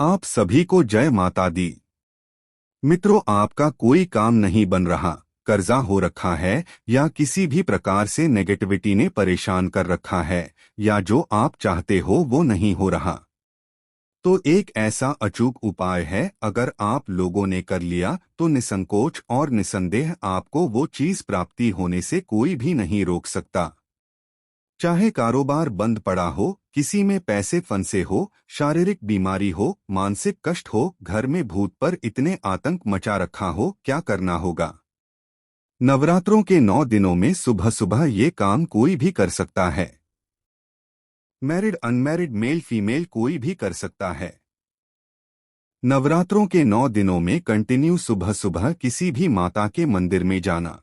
आप सभी को जय माता दी। मित्रों, आपका कोई काम नहीं बन रहा, कर्जा हो रखा है, या किसी भी प्रकार से नेगेटिविटी ने परेशान कर रखा है, या जो आप चाहते हो वो नहीं हो रहा, तो एक ऐसा अचूक उपाय है। अगर आप लोगों ने कर लिया तो निसंकोच और निसंदेह आपको वो चीज प्राप्ति होने से कोई भी नहीं रोक सकता। चाहे कारोबार बंद पड़ा हो, किसी में पैसे फंसे हो, शारीरिक बीमारी हो, मानसिक कष्ट हो, घर में भूत पर इतने आतंक मचा रखा हो, क्या करना होगा? नवरात्रों के 9 दिनों में सुबह सुबह ये काम कोई भी कर सकता है। मैरिड अनमैरिड मेल फीमेल कोई भी कर सकता है। नवरात्रों के 9 दिनों में कंटिन्यू सुबह सुबह किसी भी माता के मंदिर में जाना।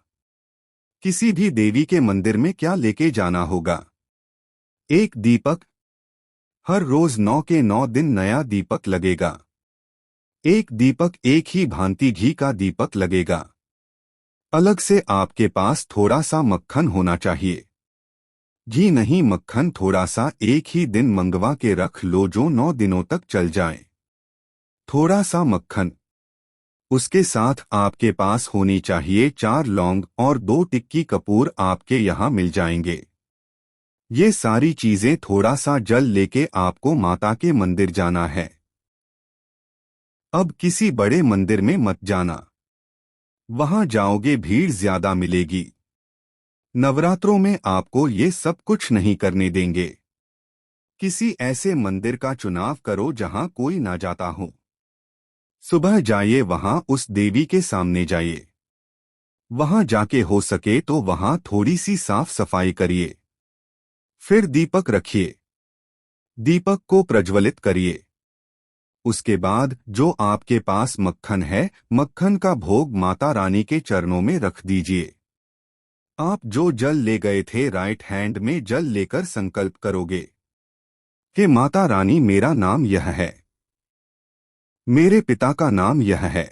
किसी भी देवी के मंदिर में क्या लेके जाना होगा? एक दीपक। हर रोज 9 के 9 दिन नया दीपक लगेगा। एक दीपक एक ही भांति घी का दीपक लगेगा। अलग से आपके पास थोड़ा सा मक्खन होना चाहिए। घी नहीं, मक्खन थोड़ा सा एक ही दिन मंगवा के रख लो जो 9 दिनों तक चल जाए। थोड़ा सा मक्खन। उसके साथ आपके पास होनी चाहिए 4 लौंग और 2 टिक्की कपूर, आपके यहाँ मिल जाएंगे। ये सारी चीजें, थोड़ा सा जल लेके आपको माता के मंदिर जाना है। अब किसी बड़े मंदिर में मत जाना, वहां जाओगे भीड़ ज्यादा मिलेगी। नवरात्रों में आपको ये सब कुछ नहीं करने देंगे। किसी ऐसे मंदिर का चुनाव करो जहां कोई ना जाता हो। सुबह जाइए, वहां उस देवी के सामने जाइए। वहां जाके हो सके तो वहां थोड़ी सी साफ सफाई करिए। फिर दीपक रखिए, दीपक को प्रज्वलित करिए। उसके बाद जो आपके पास मक्खन है, मक्खन का भोग माता रानी के चरणों में रख दीजिए। आप जो जल ले गए थे, राइट हैंड में जल लेकर संकल्प करोगे कि माता रानी, मेरा नाम यह है, मेरे पिता का नाम यह है।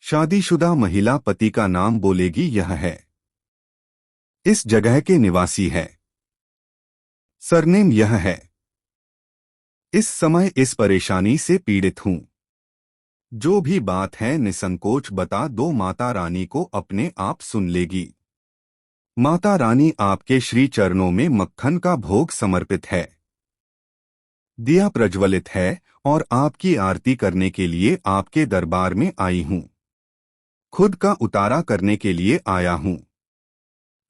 शादीशुदा महिला पति का नाम बोलेगी, यह है, इस जगह के निवासी है, सरनेम यह है, इस समय इस परेशानी से पीड़ित हूं। जो भी बात है निसंकोच बता दो, माता रानी को अपने आप सुन लेगी। माता रानी आपके श्री चरणों में मक्खन का भोग समर्पित है, दिया प्रज्वलित है, और आपकी आरती करने के लिए आपके दरबार में आई हूं। खुद का उतारा करने के लिए आया हूं।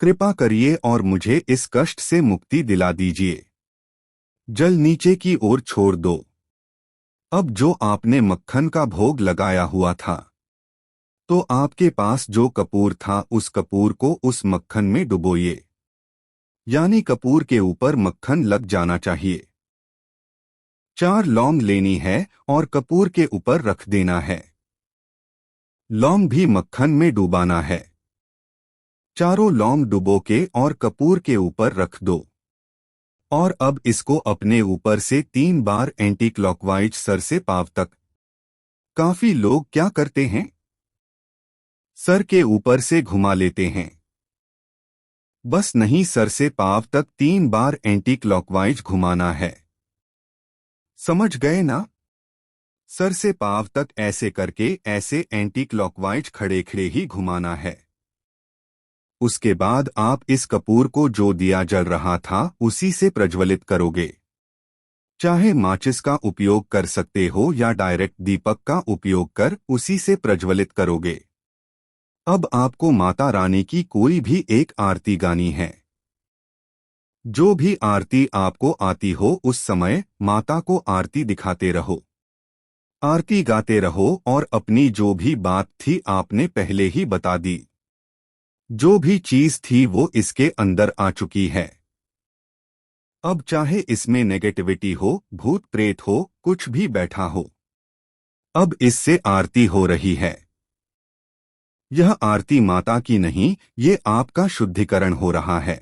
कृपा करिए और मुझे इस कष्ट से मुक्ति दिला दीजिए। जल नीचे की ओर छोड़ दो। अब जो आपने मक्खन का भोग लगाया हुआ था, तो आपके पास जो कपूर था, उस कपूर को उस मक्खन में डुबोइए, यानी कपूर के ऊपर मक्खन लग जाना चाहिए। 4 लौंग लेनी है और कपूर के ऊपर रख देना है। लौंग भी मक्खन में डुबाना है। चारों लौंग डुबो के और कपूर के ऊपर रख दो। और अब इसको अपने ऊपर से 3 बार एंटी क्लॉकवाइज सर से पांव तक। काफी लोग क्या करते हैं, सर के ऊपर से घुमा लेते हैं। बस नहीं, सर से पांव तक 3 बार एंटी क्लॉकवाइज घुमाना है। समझ गए ना? सर से पांव तक ऐसे करके, ऐसे एंटी क्लॉकवाइज खड़े खड़े ही घुमाना है। उसके बाद आप इस कपूर को जो दिया जल रहा था उसी से प्रज्वलित करोगे। चाहे माचिस का उपयोग कर सकते हो या डायरेक्ट दीपक का उपयोग कर उसी से प्रज्वलित करोगे। अब आपको माता रानी की कोई भी एक आरती गानी है। जो भी आरती आपको आती हो, उस समय माता को आरती दिखाते रहो, आरती गाते रहो, और अपनी जो भी बात थी आपने पहले ही बता दी। जो भी चीज थी वो इसके अंदर आ चुकी है। अब चाहे इसमें नेगेटिविटी हो, भूत प्रेत हो, कुछ भी बैठा हो, अब इससे आरती हो रही है। यह आरती माता की नहीं, ये आपका शुद्धिकरण हो रहा है।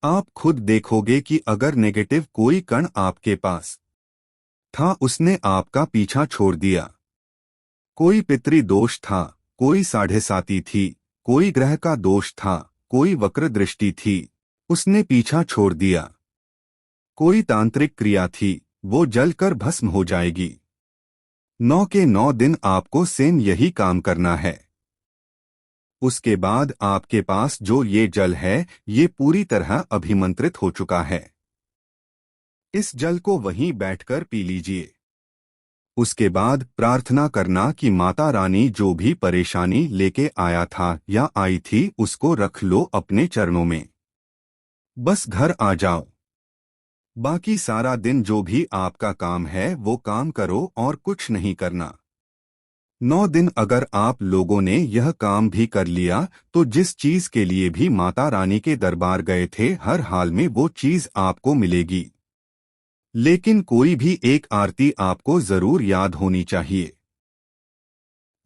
आप खुद देखोगे कि अगर नेगेटिव कोई कण आपके पास था, उसने आपका पीछा छोड़ दिया। कोई पितृ दोष था, कोई साढ़े साती थी, कोई ग्रह का दोष था, कोई वक्र दृष्टि थी, उसने पीछा छोड़ दिया। कोई तांत्रिक क्रिया थी, वो जलकर भस्म हो जाएगी। 9 के 9 दिन आपको सेम यही काम करना है। उसके बाद आपके पास जो ये जल है ये पूरी तरह अभिमंत्रित हो चुका है। इस जल को वहीं बैठकर पी लीजिए। उसके बाद प्रार्थना करना कि माता रानी जो भी परेशानी लेके आया था या आई थी उसको रख लो अपने चरणों में। बस घर आ जाओ। बाकी सारा दिन जो भी आपका काम है वो काम करो और कुछ नहीं करना। 9 दिन अगर आप लोगों ने यह काम भी कर लिया तो जिस चीज के लिए भी माता रानी के दरबार गए थे हर हाल में वो चीज आपको मिलेगी। लेकिन कोई भी एक आरती आपको जरूर याद होनी चाहिए।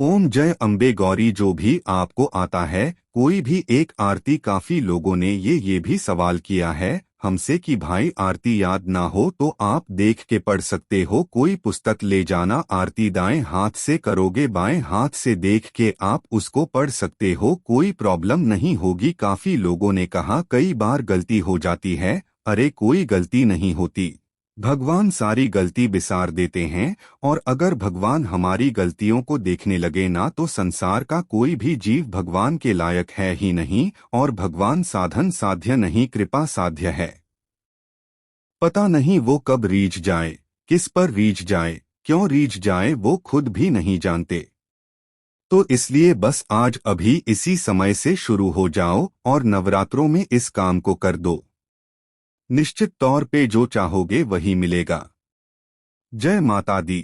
ओम जय अम्बे गौरी जो भी आपको आता है कोई भी एक आरती। काफी लोगों ने ये भी सवाल किया है हमसे कि भाई आरती याद ना हो तो आप देख के पढ़ सकते हो। कोई पुस्तक ले जाना, आरती दाएं हाथ से करोगे बाएं हाथ से देख के आप उसको पढ़ सकते हो, कोई प्रॉब्लम नहीं होगी। काफी लोगों ने कहा कई बार गलती हो जाती है। अरे कोई गलती नहीं होती, भगवान सारी गलती बिसार देते हैं। और अगर भगवान हमारी गलतियों को देखने लगे ना तो संसार का कोई भी जीव भगवान के लायक है ही नहीं। और भगवान साधन साध्य नहीं कृपा साध्य है। पता नहीं वो कब रीझ जाए, किस पर रीझ जाए, क्यों रीझ जाए वो खुद भी नहीं जानते। तो इसलिए बस आज अभी इसी समय से शुरू हो जाओ और नवरात्रों में इस काम को कर दो। निश्चित तौर पे जो चाहोगे वही मिलेगा। जय माता दी।